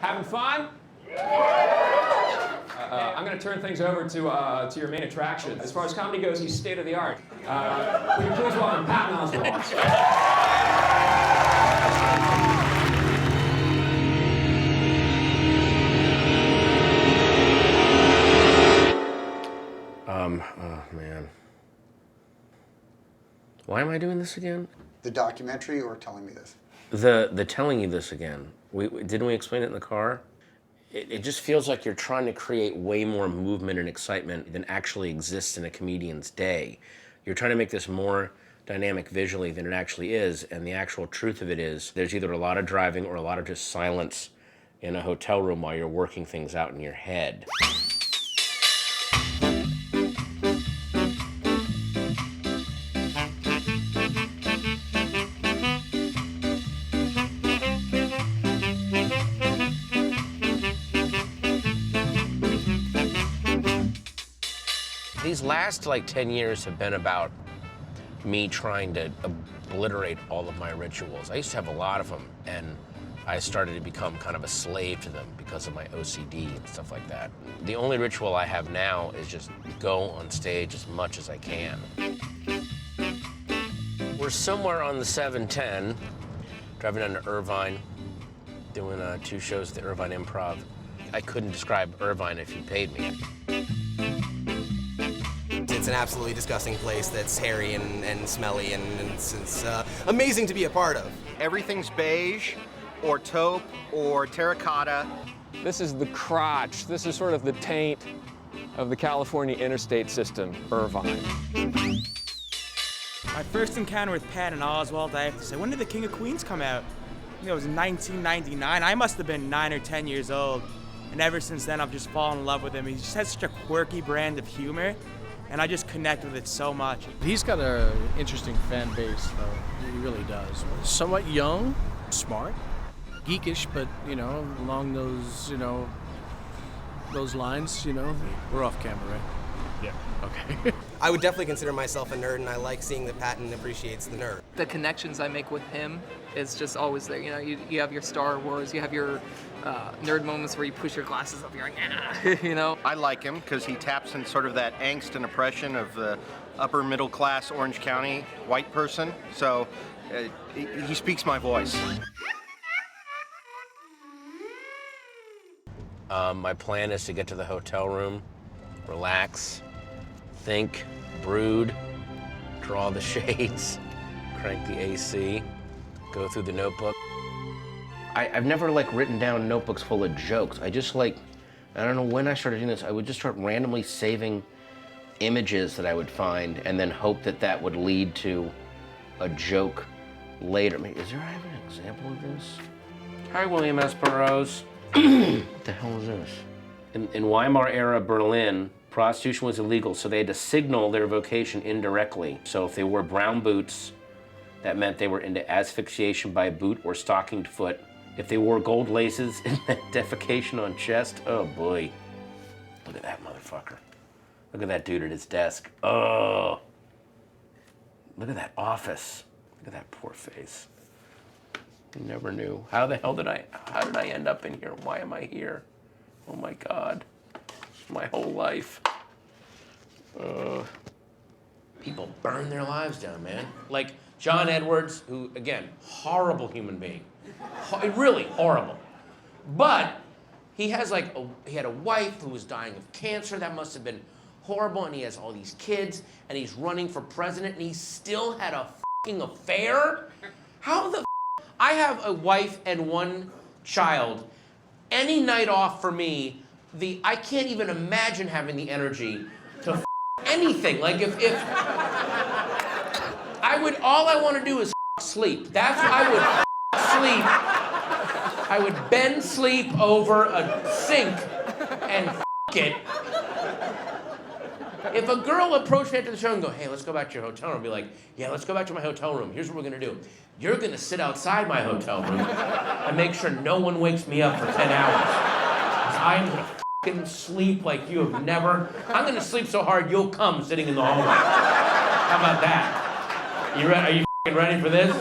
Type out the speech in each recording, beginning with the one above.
Having fun? I'm going to turn things over to your main attraction. As far as comedy goes, he's state of the art. Will you please welcome Patton Oswalt? Oh man. Why am I doing this again? The documentary or telling me this? The telling you this again. Didn't we explain it in the car? It just feels like you're trying to create way more movement and excitement than actually exists in a comedian's day. You're trying to make this more dynamic visually than it actually is, and the actual truth of it is there's either a lot of driving or a lot of just silence in a hotel room while you're working things out in your head. These last like 10 years have been about me trying to obliterate all of my rituals. I used to have a lot of them, and I started to become kind of a slave to them because of my OCD and stuff like that. The only ritual I have now is just go on stage as much as I can. We're somewhere on the 710, driving down to Irvine, doing 2 shows at the Irvine Improv. I couldn't describe Irvine if you paid me. It's an absolutely disgusting place that's hairy and smelly, and it's amazing to be a part of. Everything's beige, or taupe, or terracotta. This is the crotch. This is sort of the taint of the California interstate system, Irvine. My first encounter with Patton Oswalt, I have to say, when did The King of Queens come out? I think it was 1999. I must have been 9 or 10 years old. And ever since then, I've just fallen in love with him. He just has such a quirky brand of humor, and I just connect with it so much. He's got an interesting fan base, though. He really does. Somewhat young, smart, geekish, but, you know, along those, you know, those lines, you know. We're off camera, right? Yeah. Okay. I would definitely consider myself a nerd, and I like seeing that Patton appreciates the nerd. The connections I make with him is just always there. You know, you have your Star Wars, you have your nerd moments where you push your glasses up, you're like, ah, you know? I like him because he taps in sort of that angst and oppression of the upper middle class Orange County white person. So he speaks my voice. My plan is to get to the hotel room, relax, think, brood, draw the shades, crank the AC, go through the notebook. I've never like written down notebooks full of jokes. I just like, I don't know when I started doing this, I would just start randomly saving images that I would find and then hope that that would lead to a joke later. Is there, I have an example of this? Hi, William S. Burroughs. What the hell is this? In Weimar era Berlin, prostitution was illegal, so they had to signal their vocation indirectly. So if they wore brown boots, that meant they were into asphyxiation by boot or stockinged foot. If they wore gold laces, it meant defecation on chest. Oh boy. Look at that motherfucker. Look at that dude at his desk. Oh. Look at that office. Look at that poor face. You never knew. How the hell did I end up in here? Why am I here? Oh my God. My whole life. People burn their lives down, man. Like John Edwards, who, again, horrible human being. Really horrible. But he has he had a wife who was dying of cancer. That must have been horrible. And he has all these kids, and he's running for president, and he still had a fucking affair? How the I have a wife and 1 child. Any night off for me, I can't even imagine having the energy to anything. Like if all I want to do is sleep. That's what I would sleep. I would bend sleep over a sink and it. If a girl approached me after the show and go, hey, let's go back to your hotel room, I'd be like, yeah, let's go back to my hotel room. Here's what we're gonna do. You're gonna sit outside my hotel room and make sure no one wakes me up for 10 hours. 'Cause I'm gonna fucking sleep like you have never. I'm gonna sleep so hard you'll come sitting in the hallway. How about that? Are you fucking ready for this?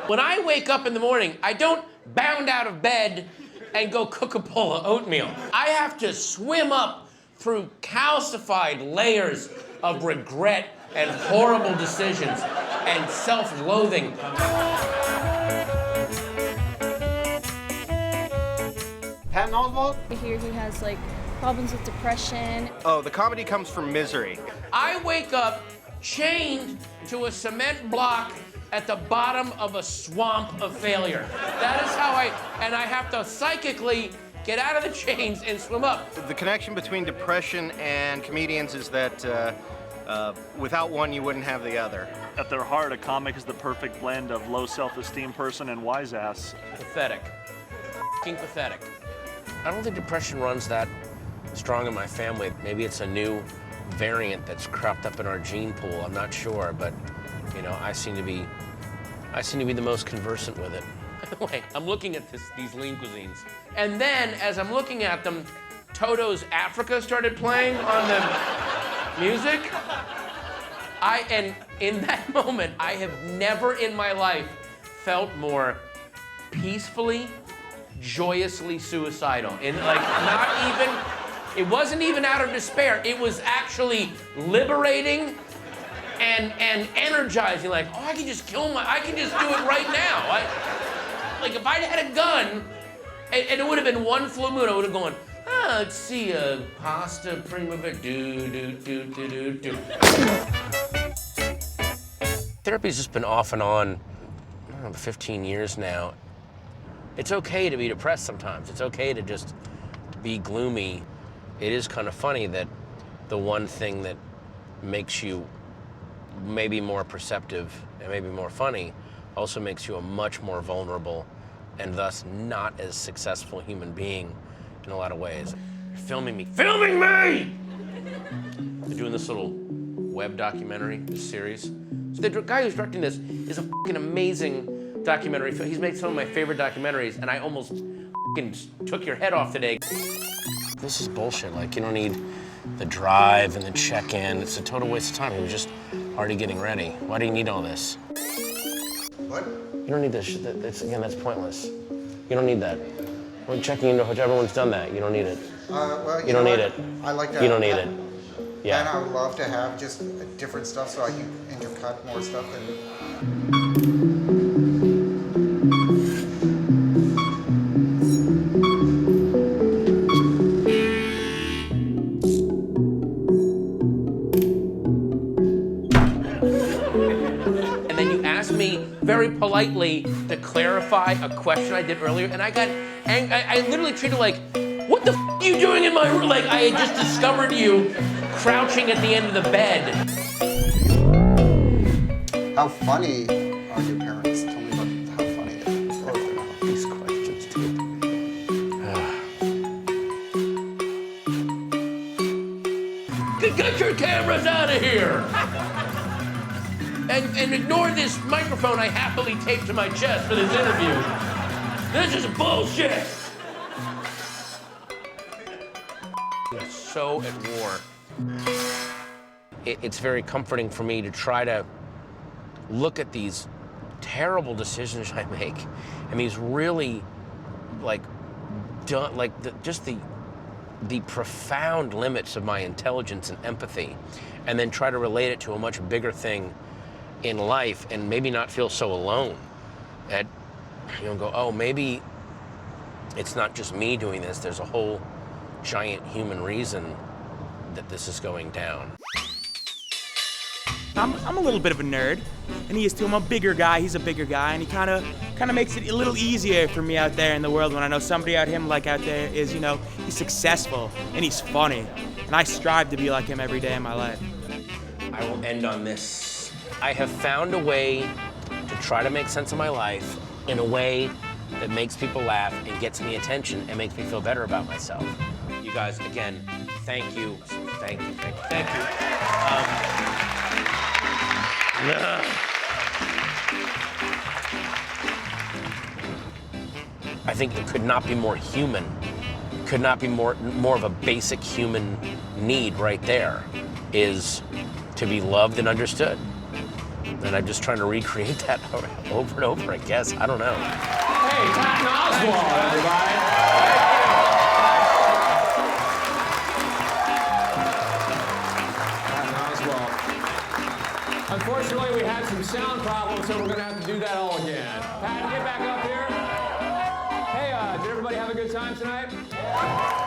When I wake up in the morning, I don't bound out of bed and go cook a bowl of oatmeal. I have to swim up through calcified layers of regret and horrible decisions and self-loathing. Patton Oswalt? I hear he has like problems with depression. Oh, the comedy comes from misery. I wake up chained to a cement block at the bottom of a swamp of failure. That is how I have to psychically get out of the chains and swim up. The connection between depression and comedians is that without one, you wouldn't have the other. At their heart, a comic is the perfect blend of low self-esteem person and wise ass. Pathetic. F***ing pathetic. I don't think depression runs that strong in my family. Maybe it's a new variant that's cropped up in our gene pool. I'm not sure, but you know, I seem to be the most conversant with it. By the way, I'm looking at these lean cuisines, and then as I'm looking at them, Toto's Africa started playing on the music. And in that moment, I have never in my life felt more peacefully, joyously suicidal. And like, not even, it wasn't even out of despair. It was actually liberating and energizing. Like, oh, I can just I can just do it right now. Like if I'd had a gun, and it would have been one full moon, I would have gone, let's see, pasta primavera, do. Therapy's just been off and on, I don't know, 15 years now. It's okay to be depressed sometimes. It's okay to just be gloomy. It is kind of funny that the one thing that makes you maybe more perceptive and maybe more funny also makes you a much more vulnerable and thus not as successful human being in a lot of ways. You're filming me. Filming me! They're doing this little web documentary, this series. So the guy who's directing this is a fucking amazing documentary. He's made some of my favorite documentaries, and I almost fucking took your head off today. This is bullshit. Like, you don't need the drive and the check-in. It's a total waste of time. He was just already getting ready. Why do you need all this? What? You don't need this shit. That's pointless. You don't need that. We're checking into a hotel. Everyone's done that. You don't need it. Well, you don't need it. I like that. You don't need it. Yeah. And I would love to have just different stuff so I can intercut more stuff. And then you asked me very politely to clarify a question I did earlier, and I got angry. I literally treated like, what the f are you doing in my room? Like I had just discovered you crouching at the end of the bed. how funny are your parents? Tell me about how funny they are. These questions, too. Get your cameras out of here! And ignore this microphone I happily taped to my chest for this interview. This is bullshit! I'm so at war. It's very comforting for me to try to look at these terrible decisions I make and these really, like, just the profound limits of my intelligence and empathy, and then try to relate it to a much bigger thing in life and maybe not feel so alone. That, you know, go, oh, maybe it's not just me doing this. There's a whole giant human reason that this is going down. I'm a little bit of a nerd, and he is too. I'm a bigger guy, he's a bigger guy, and he kind of makes it a little easier for me out there in the world when I know somebody out there is, you know, he's successful and he's funny, and I strive to be like him every day of my life. I will end on this. I have found a way to try to make sense of my life in a way that makes people laugh and gets me attention and makes me feel better about myself. You guys, again, thank you. Thank you. I think it could not be more human. Could not be more of a basic human need right there, is to be loved and understood. And I'm just trying to recreate that over and over, I guess. I don't know. Hey, Patton Oswalt, everybody. Unfortunately, we had some sound problems, so we're going to have to do that all again. Patton, get back up here. Hey, did everybody have a good time tonight?